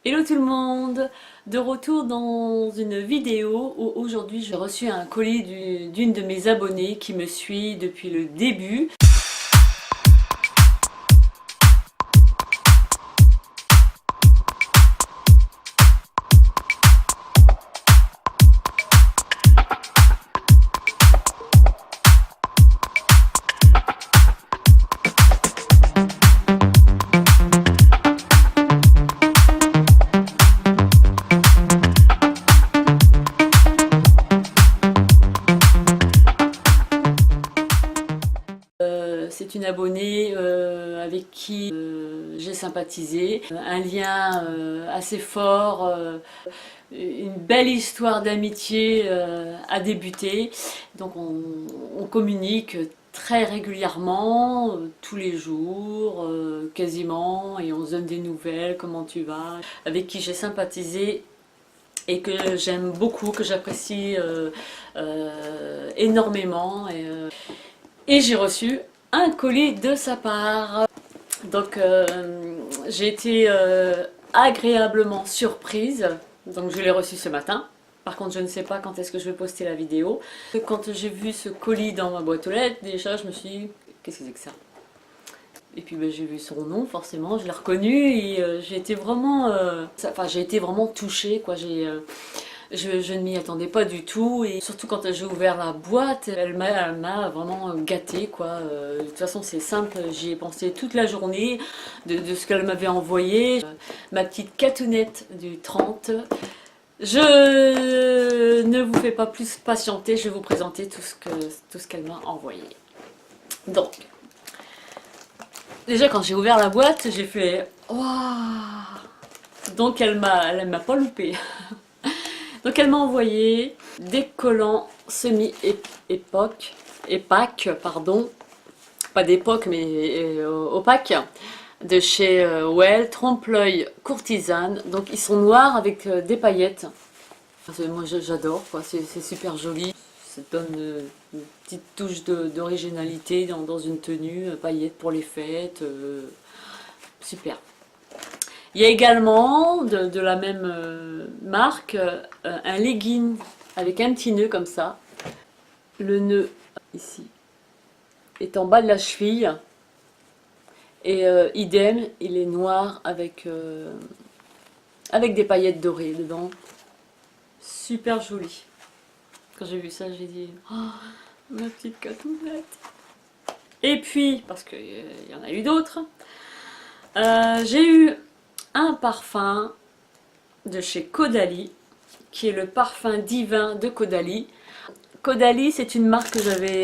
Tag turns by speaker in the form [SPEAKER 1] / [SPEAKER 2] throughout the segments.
[SPEAKER 1] Hello tout le monde, de retour dans une vidéo où aujourd'hui j'ai reçu un colis d'une de mes abonnées qui me suit depuis le début. C'est une abonnée avec qui j'ai sympathisé, un lien assez fort, une belle histoire d'amitié a débuté. Donc on communique très régulièrement, tous les jours, quasiment, et on se donne des nouvelles, comment tu vas, avec qui j'ai sympathisé et que j'aime beaucoup, que j'apprécie énormément. Et j'ai reçu un colis de sa part. Donc j'ai été agréablement surprise. Donc je l'ai reçu ce matin. Par contre, je ne sais pas quand est-ce que je vais poster la vidéo. Quand j'ai vu ce colis dans ma boîte aux lettres, déjà je me suis dit, qu'est-ce que c'est que ça? Et puis ben, j'ai vu son nom, forcément, je l'ai reconnu et j'ai été vraiment, j'ai été vraiment touchée, quoi. Je ne m'y attendais pas du tout et surtout quand j'ai ouvert la boîte, elle m'a vraiment gâtée, quoi. De toute façon c'est simple, j'y ai pensé toute la journée de ce qu'elle m'avait envoyé. Ma petite catounette du 30. Je ne vous fais pas plus patienter, je vais vous présenter tout ce qu'elle m'a envoyé. Donc, déjà quand j'ai ouvert la boîte, j'ai fait waouh. Donc elle m'a pas loupé. Donc elle m'a envoyé des collants semi-époque, épaque, pardon, pas d'époque mais opaque, de chez Well, trompe-l'œil courtisane. Donc ils sont noirs avec des paillettes. Moi j'adore, quoi, c'est super joli. Ça donne une petite touche d'originalité dans une tenue, paillettes pour les fêtes, super. Il y a également de la même marque un legging avec un petit nœud comme ça. Le nœud ici est en bas de la cheville et idem, il est noir avec des paillettes dorées dedans. Super joli. Quand j'ai vu ça, j'ai dit oh, ma petite catounette. Et puis, parce qu'il y en a eu d'autres, j'ai eu un parfum de chez Caudalie, qui est le parfum divin de Caudalie. Caudalie, c'est une marque que j'avais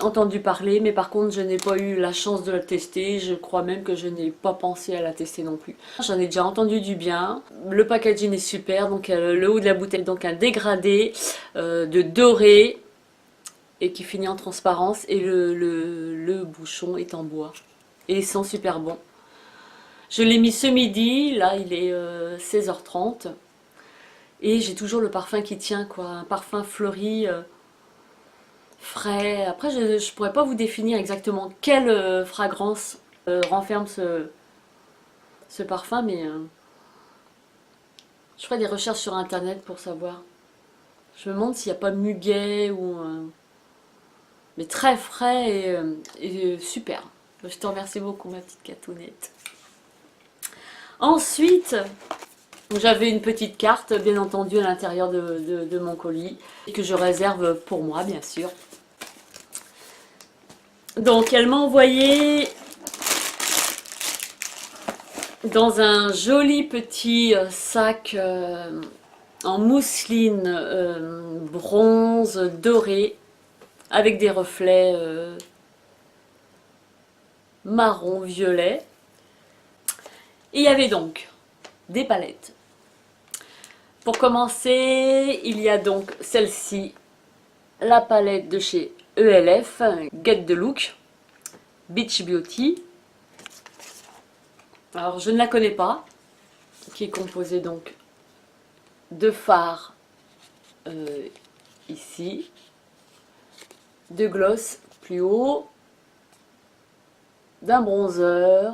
[SPEAKER 1] entendu parler, mais par contre, je n'ai pas eu la chance de la tester. Je crois même que je n'ai pas pensé à la tester non plus. J'en ai déjà entendu du bien. Le packaging est super, donc le haut de la bouteille, donc un dégradé de doré et qui finit en transparence, et le bouchon est en bois. Et il sent super bon. Je l'ai mis ce midi, là il est 16h30. Et j'ai toujours le parfum qui tient, quoi. Un parfum fleuri, frais. Après, je ne pourrais pas vous définir exactement quelle fragrance renferme ce parfum, mais je ferai des recherches sur internet pour savoir. Je me demande s'il n'y a pas muguet ou... mais très frais et super. Je te remercie beaucoup, ma petite catounette. Ensuite, j'avais une petite carte, bien entendu, à l'intérieur de mon colis, que je réserve pour moi, bien sûr. Donc, elle m'a envoyé dans un joli petit sac en mousseline bronze doré, avec des reflets marron violet. Et il y avait donc des palettes. Pour commencer, il y a donc celle-ci, la palette de chez ELF, Get the Look, Beach Beauty. Alors je ne la connais pas, qui est composée donc de fards ici, de gloss plus haut, d'un bronzer,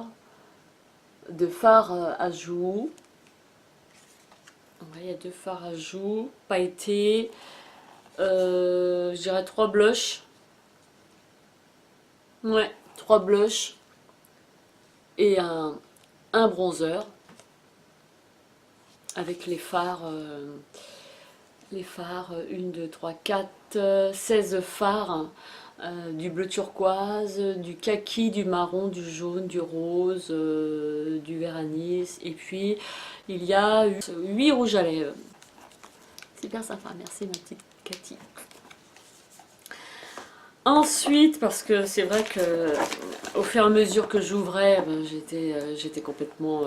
[SPEAKER 1] de fard à joues, Ouais, il y a 2 fards à joues, pailletés, je dirais 3 blushs. Ouais, 3 blushs et un bronzer avec les phares 1, 2, 3, 4, 16 phares, du bleu turquoise, du kaki, du marron, du jaune, du rose, du vert anis, et puis il y a 8 rouges à lèvres. Super sympa, merci ma petite Cathy. Ensuite, parce que c'est vrai que au fur et à mesure que j'ouvrais, ben, j'étais complètement...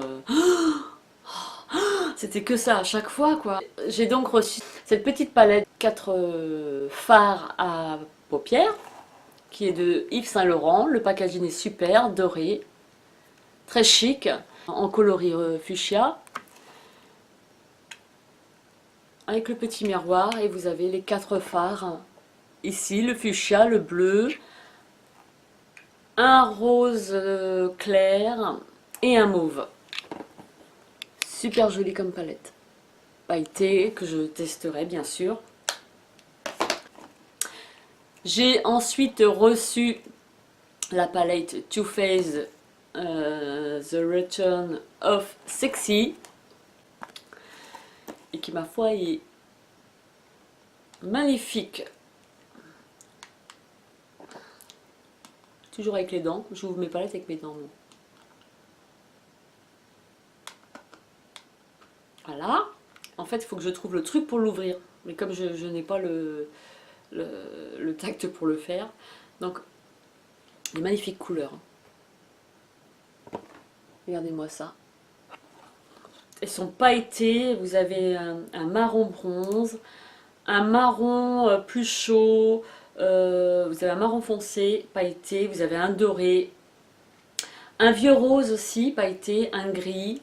[SPEAKER 1] C'était que ça à chaque fois, quoi. J'ai donc reçu cette petite palette 4 fards à paupières, qui est de Yves Saint Laurent. Le packaging est super, doré, très chic, en coloris fuchsia. Avec le petit miroir, et vous avez les 4 fards. Ici, le fuchsia, le bleu, un rose clair et un mauve. Super joli comme palette. Pailleté, que je testerai bien sûr. J'ai ensuite reçu la palette Too Faced The Return of Sexy. Et qui, ma foi, est magnifique. Toujours avec les dents. J'ouvre mes palettes avec mes dents. Voilà. En fait, il faut que je trouve le truc pour l'ouvrir. Mais comme je n'ai pas le tact pour le faire. Donc, des magnifiques couleurs. Regardez-moi ça. Elles sont pailletées. Vous avez un marron bronze, un marron plus chaud, vous avez un marron foncé pailleté, vous avez un doré, un vieux rose aussi pailleté, un gris,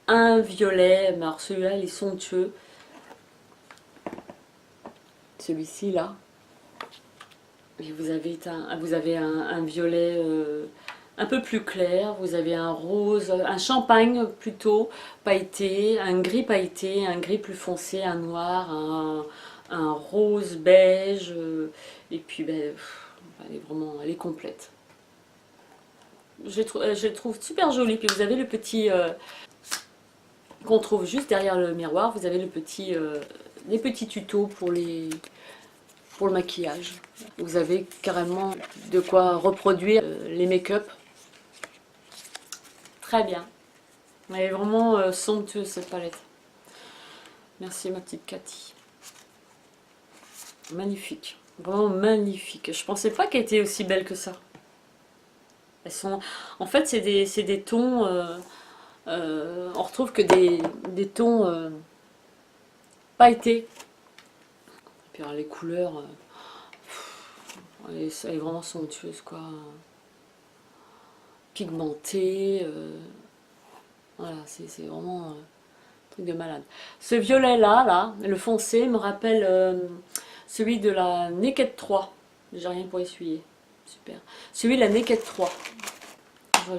[SPEAKER 1] un violet. Mais alors celui-là, il est somptueux. Celui-ci là. Et vous avez un violet un peu plus clair, vous avez un rose, un champagne plutôt pailleté, un gris pailleté, un gris plus foncé, un noir, un rose beige, et puis ben, elle est complète. Je le trouve super jolie. Puis vous avez le petit qu'on trouve juste derrière le miroir, vous avez les petits tutos pour le maquillage. Vous avez carrément de quoi reproduire les make-up. Très bien. Elle est vraiment somptueuse cette palette. Merci ma petite Cathy. Magnifique. Vraiment magnifique. Je pensais pas qu'elle était aussi belle que ça. Elles sont... En fait, c'est des tons... on retrouve que des tons pailletés. Et puis alors, les couleurs... elle est vraiment somptueuse, quoi. Pigmentée. Voilà, c'est vraiment... de malade. Ce violet là, le foncé, me rappelle celui de la Naked 3. J'ai rien pour essuyer. Super. Celui de la Naked 3.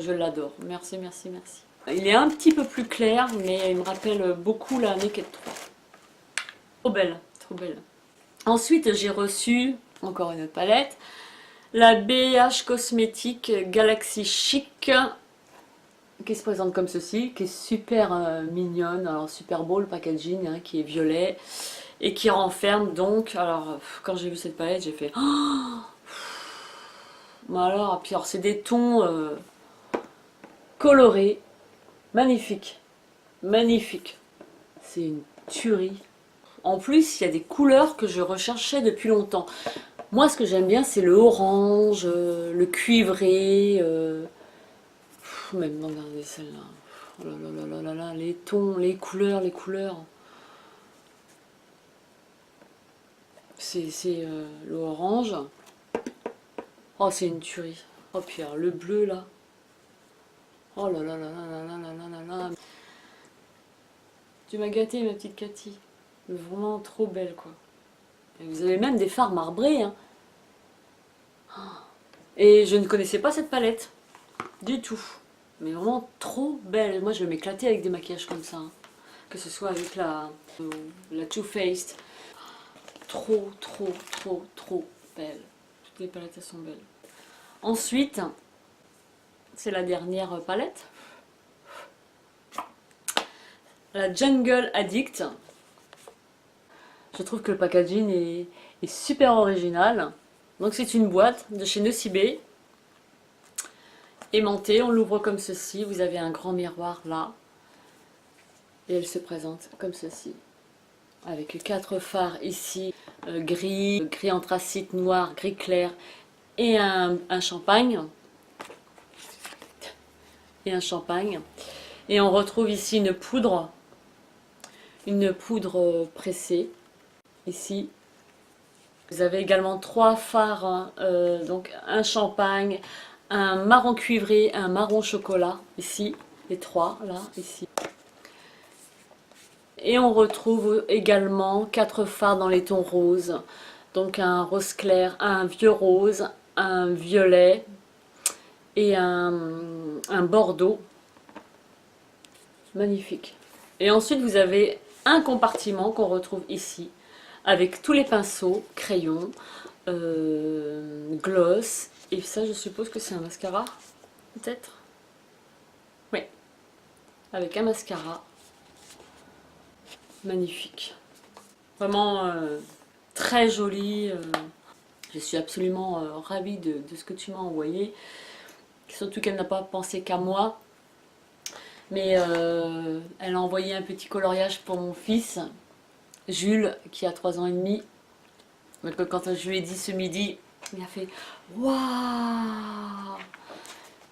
[SPEAKER 1] Je l'adore. Merci, merci, merci. Il est un petit peu plus clair, mais il me rappelle beaucoup la Naked 3. Trop belle, trop belle. Ensuite, j'ai reçu, encore une palette, la BH Cosmétique Galaxy Chic, qui se présente comme ceci, qui est super mignonne, alors super beau le packaging, hein, qui est violet, et qui renferme donc, alors quand j'ai vu cette palette, j'ai fait... Oh, alors, puis alors c'est des tons colorés, magnifiques, magnifiques, c'est une tuerie. En plus, il y a des couleurs que je recherchais depuis longtemps. Moi, ce que j'aime bien, c'est le orange, le cuivré, même, regardez celle-là. Oh là là là là là, les tons, les couleurs, les couleurs. C'est le orange. Oh, c'est une tuerie. Oh, puis alors, le bleu, là. Oh là là là là là là là là là. Tu m'as gâtée, ma petite Cathy. Vraiment trop belle, quoi. Et vous avez même des fards marbrés, hein. Et je ne connaissais pas cette palette. Du tout. Mais vraiment trop belle. Moi, je vais m'éclater avec des maquillages comme ça, hein. que ce soit avec la Too Faced. Trop, trop, trop, trop belle. Toutes les palettes, elles sont belles. Ensuite, c'est la dernière palette. La Jungle Addict. Je trouve que le packaging est super original. Donc c'est une boîte de chez Nocibé. Aimantée, on l'ouvre comme ceci. Vous avez un grand miroir là. Et elle se présente comme ceci. Avec 4 phares ici, gris, gris anthracite, noir, gris clair et un champagne. Et un champagne. Et on retrouve ici une poudre pressée. Ici. Vous avez également 3 phares, hein, donc un champagne, un marron cuivré, un marron chocolat, ici, les 3, là, ici. Et on retrouve également 4 fards dans les tons roses. Donc un rose clair, un vieux rose, un violet et un bordeaux. Magnifique. Et ensuite vous avez un compartiment qu'on retrouve ici. Avec tous les pinceaux, crayons, gloss. Et ça je suppose que c'est un mascara. Peut-être. Oui. Avec un mascara. Magnifique. Vraiment très joli. Je suis absolument ravie de ce que tu m'as envoyé. Surtout qu'elle n'a pas pensé qu'à moi. Mais elle a envoyé un petit coloriage pour mon fils, Jules, qui a 3 ans et demi. Donc quand je lui ai dit ce midi, il a fait « Waouh,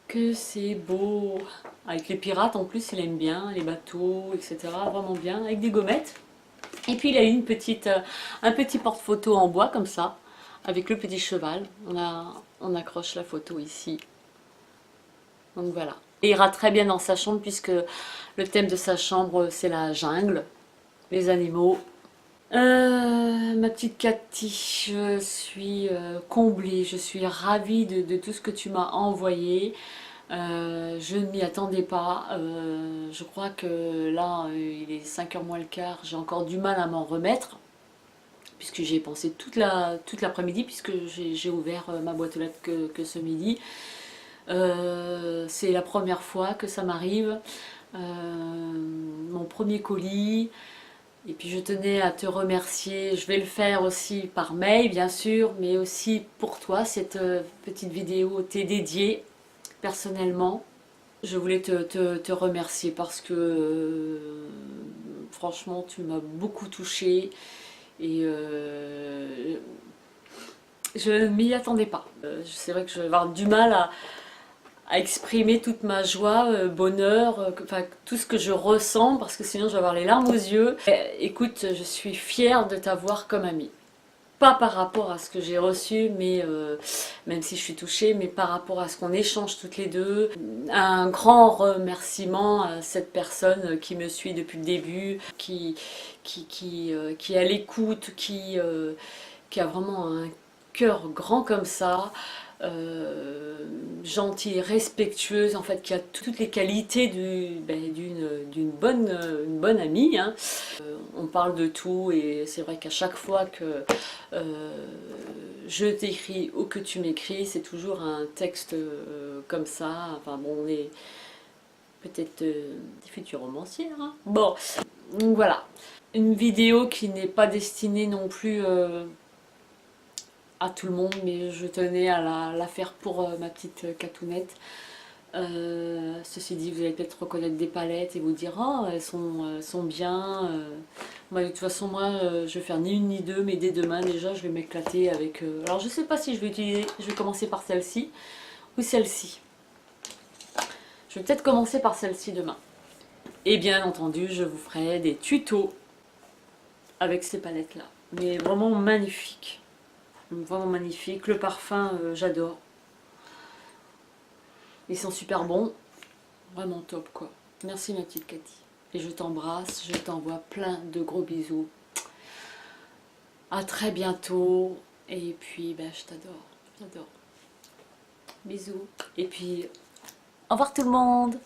[SPEAKER 1] que c'est beau !» Avec les pirates en plus, il aime bien, les bateaux, etc. Vraiment bien, avec des gommettes. Et puis il a eu un petit porte-photo en bois comme ça, avec le petit cheval. On accroche la photo ici. Donc voilà. Et il ira très bien dans sa chambre puisque le thème de sa chambre c'est la jungle, les animaux. Ma petite Cathy, je suis comblée, je suis ravie de tout ce que tu m'as envoyé. Je ne m'y attendais pas. Je crois que là, il est 5h moins le quart, j'ai encore du mal à m'en remettre. Puisque j'y ai pensé toute l'après-midi, puisque j'ai ouvert ma boîte aux lettres que ce midi. C'est la première fois que ça m'arrive. Mon premier colis. Et puis je tenais à te remercier, je vais le faire aussi par mail bien sûr, mais aussi pour toi, cette petite vidéo t'est dédiée personnellement. Je voulais te remercier parce que franchement tu m'as beaucoup touchée et je ne m'y attendais pas. C'est vrai que je vais avoir du mal à exprimer toute ma joie, bonheur, enfin tout ce que je ressens parce que sinon je vais avoir les larmes aux yeux. Écoute, je suis fière de t'avoir comme amie. Pas par rapport à ce que j'ai reçu, mais même si je suis touchée, mais par rapport à ce qu'on échange toutes les deux. Un grand remerciement à cette personne qui me suit depuis le début, qui est à l'écoute, qui a vraiment un cœur grand comme ça. Gentille, respectueuse, en fait qui a toutes les qualités d'une bonne amie, hein. On parle de tout et c'est vrai qu'à chaque fois que je t'écris ou que tu m'écris, c'est toujours un texte comme ça. Enfin bon, on est peut-être des futurs romanciers, hein. Bon, donc voilà, une vidéo qui n'est pas destinée non plus à tout le monde, mais je tenais à la faire pour ma petite Catounette. Ceci dit, vous allez peut-être reconnaître des palettes et vous dire « Oh, elles sont bien. » De toute façon, moi, je vais faire ni une ni deux, mais dès demain, déjà, je vais m'éclater avec... Alors, je sais pas si je vais utiliser... Je vais commencer par celle-ci ou celle-ci. Je vais peut-être commencer par celle-ci demain. Et bien entendu, je vous ferai des tutos avec ces palettes-là. Mais vraiment magnifiques. Vraiment magnifique. Le parfum, j'adore. Ils sont super bons. Vraiment top, quoi. Merci, ma petite Cathy. Et je t'embrasse. Je t'envoie plein de gros bisous. À très bientôt. Et puis, ben, je t'adore. Je t'adore. Bisous. Et puis, au revoir tout le monde.